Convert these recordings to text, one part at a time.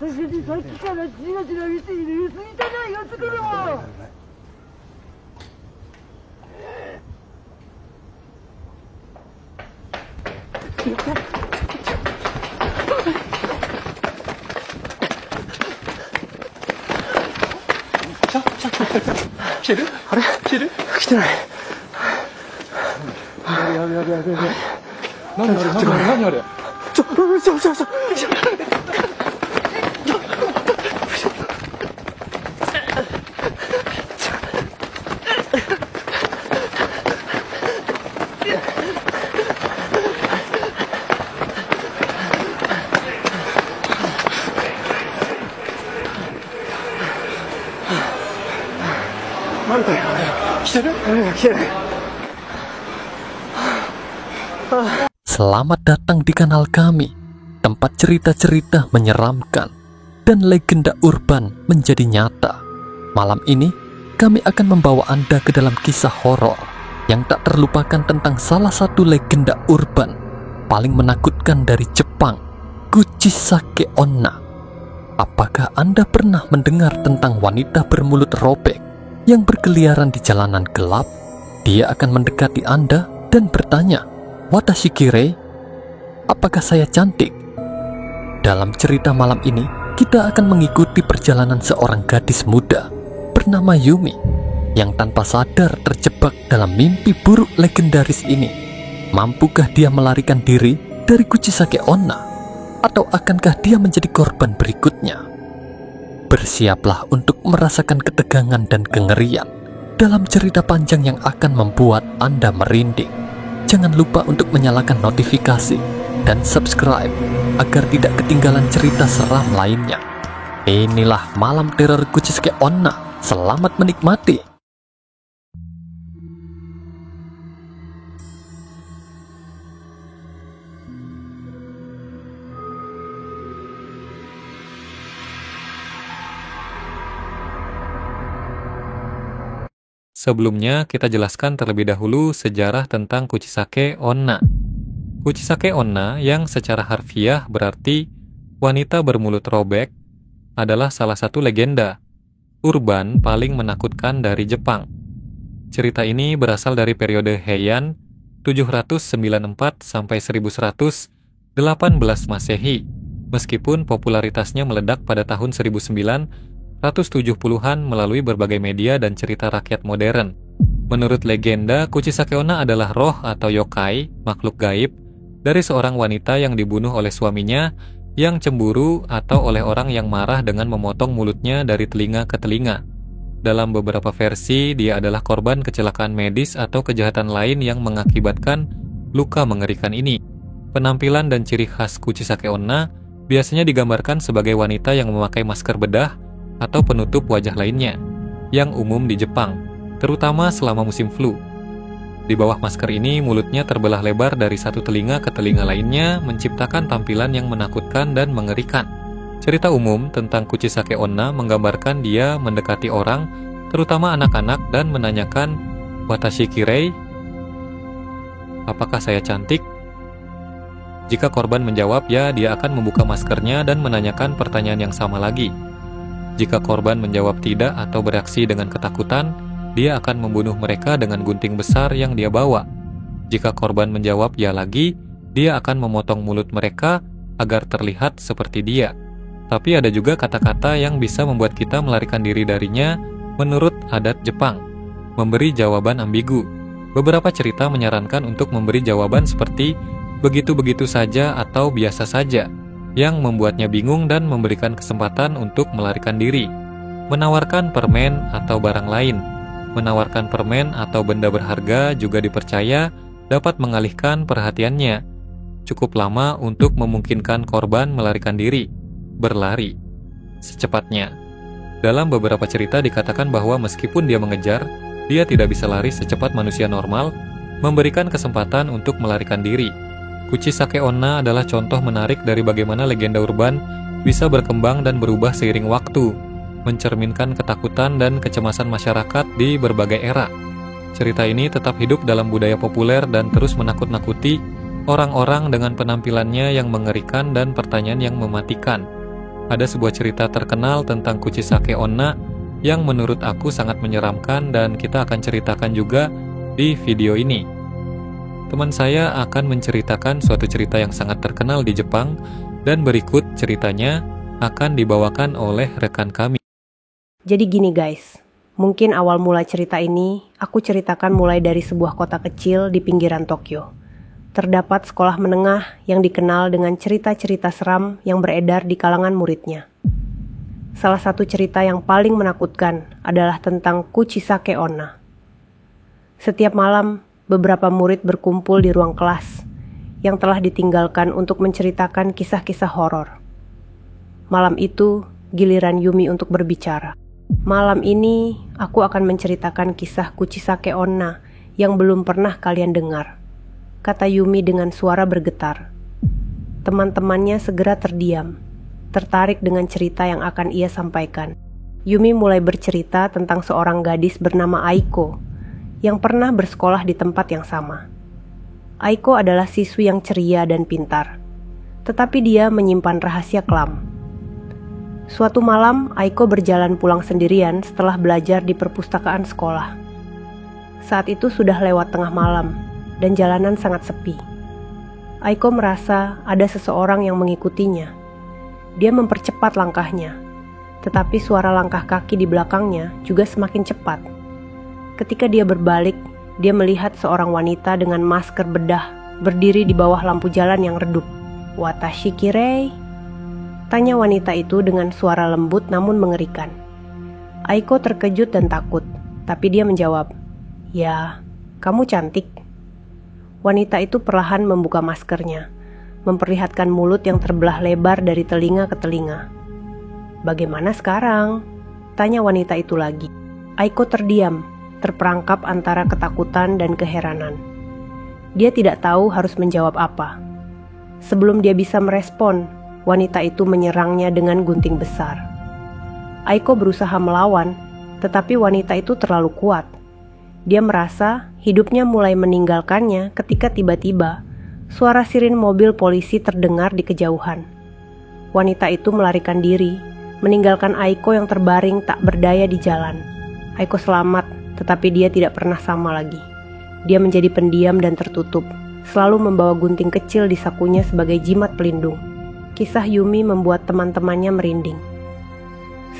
私さっきからじらじら見ている薄汚いやつからは。来てる？あれ？来てる？来てない。やべ。何あれ？ちょ。なんだよ。来てる？来てない。Selamat datang di kanal kami, tempat cerita-cerita menyeramkan dan legenda urban menjadi nyata. Malam ini, kami akan membawa Anda ke dalam kisah horor yang tak terlupakan tentang salah satu legenda urban paling menakutkan dari Jepang, Kuchisake Onna. Apakah Anda pernah mendengar tentang wanita bermulut robek yang berkeliaran di jalanan gelap? Dia akan mendekati Anda dan bertanya, "Watashi kirei? Apakah saya cantik?" Dalam cerita malam ini, kita akan mengikuti perjalanan seorang gadis muda bernama Yumi yang tanpa sadar terjebak dalam mimpi buruk legendaris ini. Mampukah dia melarikan diri dari Kuchisake Onna? Atau akankah dia menjadi korban berikutnya? Bersiaplah untuk merasakan ketegangan dan kengerian dalam cerita panjang yang akan membuat Anda merinding. Jangan lupa untuk menyalakan notifikasi dan subscribe agar tidak ketinggalan cerita seram lainnya. Inilah malam teror Kuchisake Onna. Selamat menikmati. Sebelumnya, kita jelaskan terlebih dahulu sejarah tentang Kuchisake Onna. Kuchisake Onna yang secara harfiah berarti wanita bermulut robek adalah salah satu legenda urban paling menakutkan dari Jepang. Cerita ini berasal dari periode Heian 794 sampai 1118 Masehi, meskipun popularitasnya meledak pada tahun 1970-an melalui berbagai media dan cerita rakyat modern. Menurut legenda, Kuchisake Onna adalah roh atau yokai, makhluk gaib, dari seorang wanita yang dibunuh oleh suaminya yang cemburu atau oleh orang yang marah dengan memotong mulutnya dari telinga ke telinga. Dalam beberapa versi, dia adalah korban kecelakaan medis atau kejahatan lain yang mengakibatkan luka mengerikan ini. Penampilan dan ciri khas Kuchisake Onna biasanya digambarkan sebagai wanita yang memakai masker bedah atau penutup wajah lainnya, yang umum di Jepang, terutama selama musim flu. Di bawah masker ini, mulutnya terbelah lebar dari satu telinga ke telinga lainnya, menciptakan tampilan yang menakutkan dan mengerikan. Cerita umum tentang Kuchisake Onna menggambarkan dia mendekati orang, terutama anak-anak, dan menanyakan, "Watashi kirei? Apakah saya cantik?" Jika korban menjawab ya, dia akan membuka maskernya dan menanyakan pertanyaan yang sama lagi. Jika korban menjawab tidak atau bereaksi dengan ketakutan, dia akan membunuh mereka dengan gunting besar yang dia bawa. Jika korban menjawab ya lagi, dia akan memotong mulut mereka agar terlihat seperti dia. Tapi ada juga kata-kata yang bisa membuat kita melarikan diri darinya menurut adat Jepang. Memberi jawaban ambigu. Beberapa cerita menyarankan untuk memberi jawaban seperti begitu-begitu saja atau biasa saja, yang membuatnya bingung dan memberikan kesempatan untuk melarikan diri. Menawarkan permen atau barang lain. Menawarkan permen atau benda berharga juga dipercaya dapat mengalihkan perhatiannya. Cukup lama untuk memungkinkan korban melarikan diri, berlari secepatnya. Dalam beberapa cerita dikatakan bahwa meskipun dia mengejar, dia tidak bisa lari secepat manusia normal, memberikan kesempatan untuk melarikan diri. Kuchisake Onna adalah contoh menarik dari bagaimana legenda urban bisa berkembang dan berubah seiring waktu, mencerminkan ketakutan dan kecemasan masyarakat di berbagai era. Cerita ini tetap hidup dalam budaya populer dan terus menakut-nakuti orang-orang dengan penampilannya yang mengerikan dan pertanyaan yang mematikan. ada sebuah cerita terkenal tentang Kuchisake Onna yang menurut aku sangat menyeramkan dan kita akan ceritakan juga di video ini. Teman saya akan menceritakan suatu cerita yang sangat terkenal di Jepang dan berikut ceritanya akan dibawakan oleh rekan kami. Jadi gini guys, mungkin awal mula cerita ini aku ceritakan mulai dari sebuah kota kecil di pinggiran Tokyo. Terdapat sekolah menengah yang dikenal dengan cerita-cerita seram yang beredar di kalangan muridnya. Salah satu cerita yang paling menakutkan adalah tentang Kuchisake Onna. Setiap malam, beberapa murid berkumpul di ruang kelas yang telah ditinggalkan untuk menceritakan kisah-kisah horor. Malam itu, giliran Yumi untuk berbicara. Malam ini, aku akan menceritakan kisah Kuchisake Onna yang belum pernah kalian dengar, kata Yumi dengan suara bergetar. Teman-temannya segera terdiam, tertarik dengan cerita yang akan ia sampaikan. Yumi mulai bercerita tentang seorang gadis bernama Aiko yang pernah bersekolah di tempat yang sama. Aiko adalah siswi yang ceria dan pintar, tetapi dia menyimpan rahasia kelam. Suatu malam, Aiko berjalan pulang sendirian setelah belajar di perpustakaan sekolah. Saat itu sudah lewat tengah malam, dan jalanan sangat sepi. Aiko merasa ada seseorang yang mengikutinya. Dia mempercepat langkahnya, tetapi suara langkah kaki di belakangnya juga semakin cepat. Ketika dia berbalik, dia melihat seorang wanita dengan masker bedah berdiri di bawah lampu jalan yang redup. "Watashi kirei?" tanya wanita itu dengan suara lembut namun mengerikan. Aiko terkejut dan takut, tapi dia menjawab, "Ya, kamu cantik." Wanita itu perlahan membuka maskernya, memperlihatkan mulut yang terbelah lebar dari telinga ke telinga. "Bagaimana sekarang?" tanya wanita itu lagi. Aiko terdiam, terperangkap antara ketakutan dan keheranan. Dia tidak tahu harus menjawab apa. Sebelum dia bisa merespon, wanita itu menyerangnya dengan gunting besar. Aiko berusaha melawan, tetapi wanita itu terlalu kuat. Dia merasa hidupnya mulai meninggalkannya ketika tiba-tiba suara sirin mobil polisi terdengar di kejauhan. Wanita itu melarikan diri, meninggalkan Aiko yang terbaring tak berdaya di jalan. Aiko selamat, tetapi dia tidak pernah sama lagi. Dia menjadi pendiam dan tertutup, selalu membawa gunting kecil di sakunya sebagai jimat pelindung. Kisah Yumi membuat teman-temannya merinding.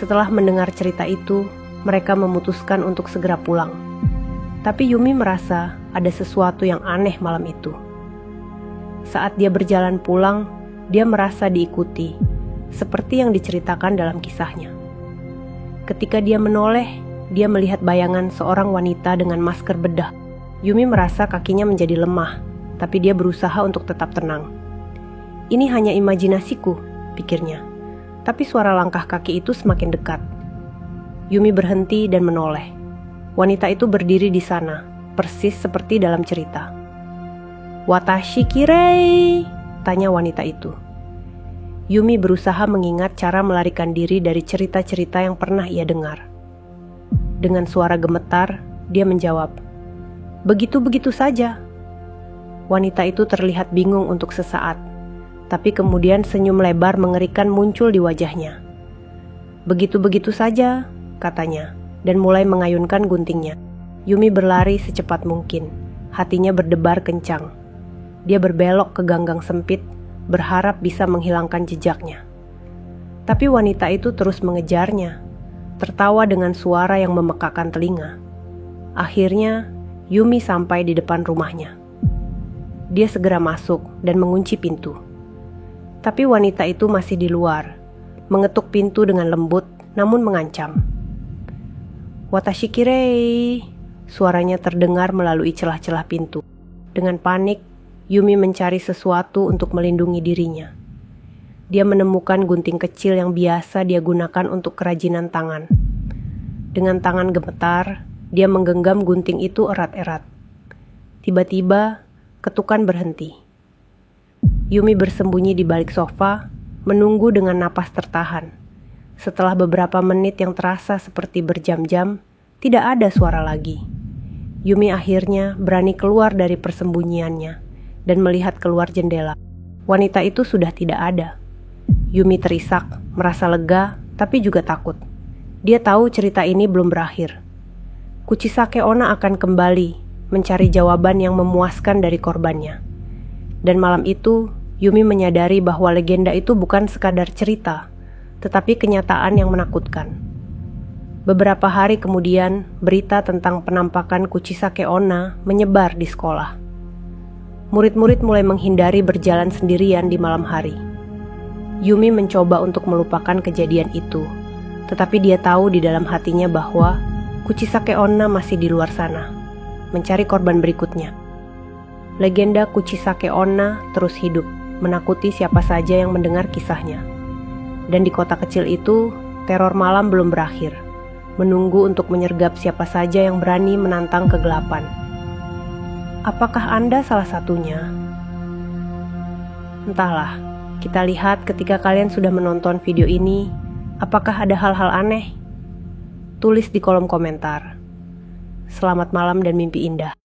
Setelah mendengar cerita itu, mereka memutuskan untuk segera pulang. Tapi Yumi merasa ada sesuatu yang aneh malam itu. Saat dia berjalan pulang, dia merasa diikuti, seperti yang diceritakan dalam kisahnya. Ketika dia menoleh, dia melihat bayangan seorang wanita dengan masker bedah. Yumi merasa kakinya menjadi lemah, tapi dia berusaha untuk tetap tenang. "Ini hanya imajinasiku," pikirnya. Tapi suara langkah kaki itu semakin dekat. Yumi berhenti dan menoleh. Wanita itu berdiri di sana, persis seperti dalam cerita. "Watashi kirei?" tanya wanita itu. Yumi berusaha mengingat cara melarikan diri dari cerita-cerita yang pernah ia dengar. Dengan suara gemetar, dia menjawab, "Begitu-begitu saja." Wanita itu terlihat bingung untuk sesaat, tapi kemudian senyum lebar mengerikan muncul di wajahnya. "Begitu-begitu saja," katanya, dan mulai mengayunkan guntingnya. Yumi berlari secepat mungkin, hatinya berdebar kencang. Dia berbelok ke ganggang sempit, berharap bisa menghilangkan jejaknya. Tapi wanita itu terus mengejarnya, tertawa dengan suara yang memekakan telinga. Akhirnya, Yumi sampai di depan rumahnya. Dia segera masuk dan mengunci pintu. Tapi wanita itu masih di luar, mengetuk pintu dengan lembut namun mengancam. "Watashi kirei?" suaranya terdengar melalui celah-celah pintu. Dengan panik, Yumi mencari sesuatu untuk melindungi dirinya. Dia menemukan gunting kecil yang biasa dia gunakan untuk kerajinan tangan. Dengan tangan gemetar, dia menggenggam gunting itu erat-erat. Tiba-tiba, ketukan berhenti. Yumi bersembunyi di balik sofa, menunggu dengan napas tertahan. Setelah beberapa menit yang terasa seperti berjam-jam, tidak ada suara lagi. Yumi akhirnya berani keluar dari persembunyiannya dan melihat keluar jendela. Wanita itu sudah tidak ada. Yumi terisak, merasa lega, tapi juga takut. Dia tahu cerita ini belum berakhir. Kuchisake Onna akan kembali mencari jawaban yang memuaskan dari korbannya. Dan malam itu, Yumi menyadari bahwa legenda itu bukan sekadar cerita, tetapi kenyataan yang menakutkan. Beberapa hari kemudian, berita tentang penampakan Kuchisake Onna menyebar di sekolah. Murid-murid mulai menghindari berjalan sendirian di malam hari. Yumi mencoba untuk melupakan kejadian itu, tetapi dia tahu di dalam hatinya bahwa Kuchisake Onna masih di luar sana, mencari korban berikutnya. Legenda Kuchisake Onna terus hidup, menakuti siapa saja yang mendengar kisahnya. Dan di kota kecil itu, teror malam belum berakhir, menunggu untuk menyergap siapa saja yang berani menantang kegelapan. Apakah Anda salah satunya? Entahlah, kita lihat ketika kalian sudah menonton video ini, apakah ada hal-hal aneh? Tulis di kolom komentar. Selamat malam dan mimpi indah.